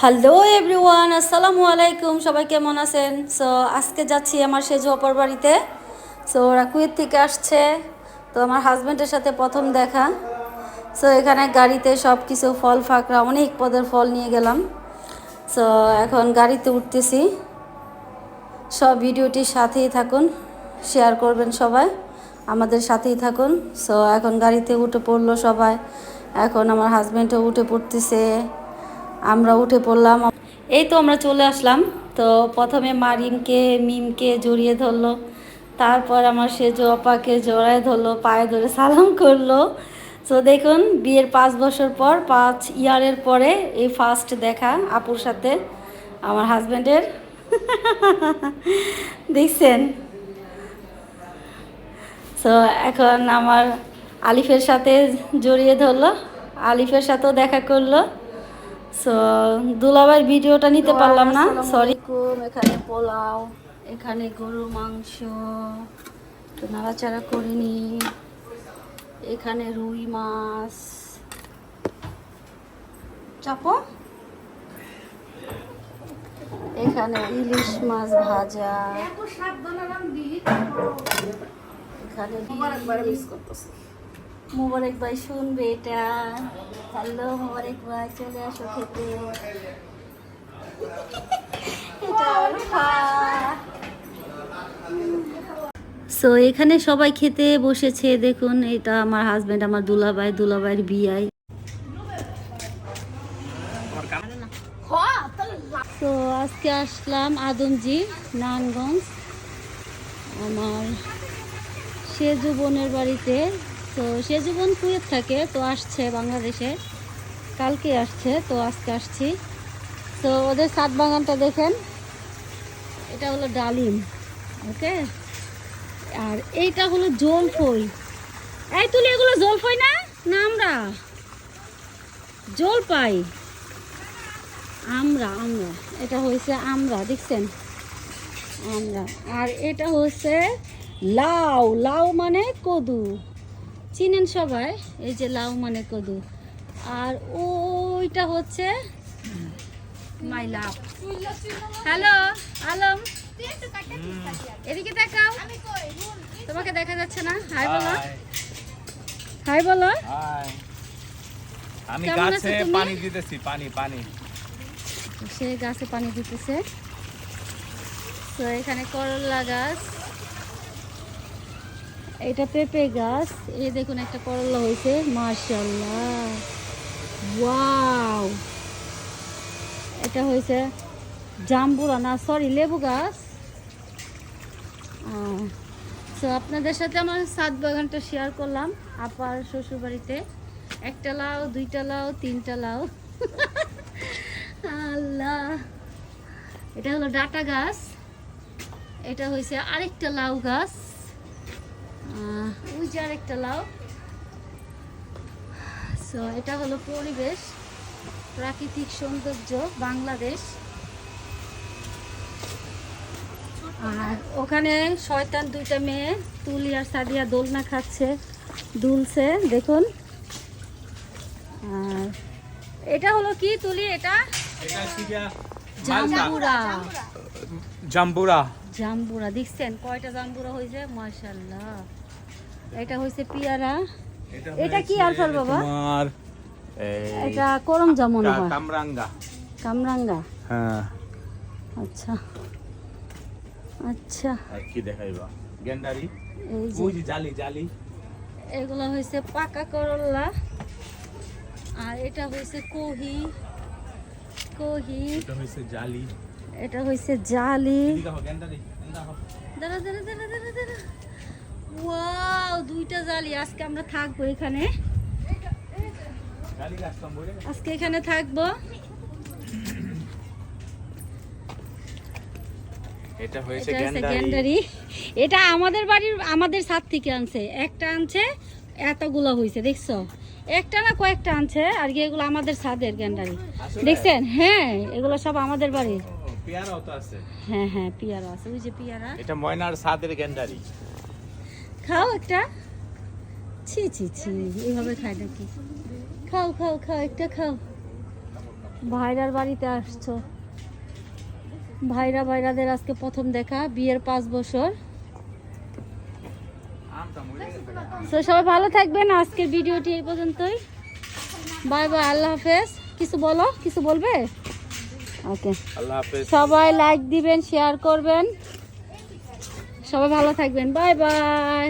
Hello everyone, আসসালামু আলাইকুম। সবাই কেমন আছেন? সো আজকে যাচ্ছি আমার সেজু অপার বাড়িতে। সো ওরা কুয়েত থেকে আসছে, তো আমার হাজব্যান্ডের সাথে প্রথম দেখা। সো এখানে গাড়িতে সব কিছু ফল ফাকড়া অনেক পদের ফল নিয়ে গেলাম। সো এখন গাড়িতে উঠতেছি। সব ভিডিওটির সাথেই থাকুন, শেয়ার করবেন সবাই, আমাদের সাথেই থাকুন। সো এখন গাড়িতে উঠে পড়লো সবাই, এখন আমার হাজব্যান্ডও উঠে পড়তেছে, আমরা উঠে পড়লাম। এই তো আমরা চলে আসলাম। তো প্রথমে মারিমকে মিমকে জড়িয়ে ধরলো, তারপর আমার সেজো অপাকে জড়ায় ধরলো, পায়ে ধরে সালাম করলো। তো দেখুন, বিয়ের 5 বছর পর, 5 ইয়ারের পরে এই ফার্স্ট দেখা আপুর সাথে আমার হাজব্যান্ডের। দেখছেন? সো এখন আমার আলিফের সাথে জড়িয়ে ধরলো, আলিফের সাথেও দেখা করলো। সো দুলাভাইয়ের ভিডিওটা নিতে পারলাম না, সরি। এখানে পোলাও, এখানে গরুর মাংস, তো নাড়াচাড়া করিনি। এখানে রুই মাছ, চাপো। এখানে ইলিশ মাছ ভাজা, এখানে মোবারক ভাই শুনবে এটা। হ্যালো মোবারক ভাই, চলে আসো খেতে। সো এখানে সবাই খেতে বসেছে। দেখুন, এটা আমার হাজবেন্ড, আমার দুলাভাই, দুলাভাইয়ের বিয়াই। তো আজকে আসলাম আদমজি নারায়ণগঞ্জ আমার সেজু বোনের বাড়িতে। তো সেজু বোন কুয়েত থাকে, তো আসছে বাংলাদেশে, কালকে আসছে, তো আজকে আসছি। তো ওদের সাত বাগানটা দেখেন, এটা হলো ডালিম, ওকে। আর এইটা হলো জলফই। এই তুলি, এগুলো জলফই না, না আমরা জলপাই, আমরা আমরা এটা হয়েছে আমরা, দেখছেন আমরা। আর এটা হচ্ছে লাউ, লাউ মানে কদু, চিনেন সবাই, এই যে লাউ মানে কদু। আর ওইটা হচ্ছে মাই লাভ। হ্যালো আলম, এদিকে দেখাও, তোমাকে দেখা যাচ্ছে না। হাই বলো, হাই বলো। আমি গাছে পানি দিতেছি, পানি পানি। সে গাছে পানি দিতেছে। তো এখানে করলা গাছ, এটা পেঁপে গাছ। এই দেখুন, একটা করলা হয়েছে, মাশাআল্লাহ, ওয়াও। এটা হয়েছে জাম্বুরা, না সরি, লেবু গাছ। তো আপনাদের সাথে আমার ছাদ বাগানটা শেয়ার করলাম আপার শ্বশুর বাড়িতে। একটা লাউ, দুইটা লাউ, তিনটা লাউ। আল্লাহ, এটা হলো ডাটা গাছ। এটা হয়েছে আরেকটা লাউ গাছ, ওই যে আরেকটা লাউ। সো এটা হলো পরিবেশ, প্রাকৃতিক সৌন্দর্য বাংলাদেশ। আর ওখানে শয়তান দুইটা মেয়ে তুলি আর সাদিয়া দোলনা খাচ্ছে, দুলছে, দেখুন। আর এটা হলো কি তুলি, এটা জাম্বুরা, জাম্বুরা, জাম্বুরা দেখছেন কয়টা জাম্বুরা হয়েছে, মাশাআল্লাহ। এটা হয়েছে পেয়ারা। এটা কি আলফাল বাবা? তোমার এটা করম জামুন হয়, কামরাঙ্গা, কামরাঙ্গা। হ্যাঁ, আচ্ছা আচ্ছা। আর কি দেখাইবা? গেন্ডারি, এই ওই যে যে জালি জালি। এগুলো হয়েছে পাকা করলা। আর এটা হয়েছে কহি, কহি। এটা হইছে জালি, এটা হয়েছে জালি। এদিকে হো গেন্ডারি, দাঁড়া দাঁড়া দাঁড়া দাঁড়া দাঁড়া, ওয়াও, দুইটা জালি। আজকে আমরা থাকবো এখানে, জালি গাছ কম বলে। আজকে এখানে থাকবো। এটা হইছে এটা হচ্ছে গেন্ডারি। গেন্ডারি। এটা আমাদের বাড়ির, আমাদের ছাদ থেকে আনছে, একটা আনছে, এতগুলো হয়েছে, দেখছো? একটা না কয়েকটা আনছে, আর কি এগুলো আমাদের ছাদের গেন্ডারি, দেখছেন? হ্যাঁ, এগুলো সব আমাদের বাড়ির। পেয়ারাও তো আছে। হ্যাঁ হ্যাঁ, পেয়ারা আছে, ওই যে পেয়ারা। এটা ময়নার সাদের গেন্ডারি। খাও একটা। ছি ছি ছি, এইভাবে খায় নাকি? খাও খাও খাও, একটা খাও। ভাইরার বাড়িতে আসছো। ভাইরাদের আজকে প্রথম দেখা, বিয়ের 5 বছর। তো সবাই ভালো থাকবেন, আজকের ভিডিওটি এই পর্যন্তই। বাই বাই, আল্লাহ হাফেজ। কিছু বলো, কিছু বলবে? ওকে, আল্লাহ হাফেজ। সবাই লাইক দিবেন, শেয়ার করবেন, সবাই ভালো থাকবেন। Bye bye.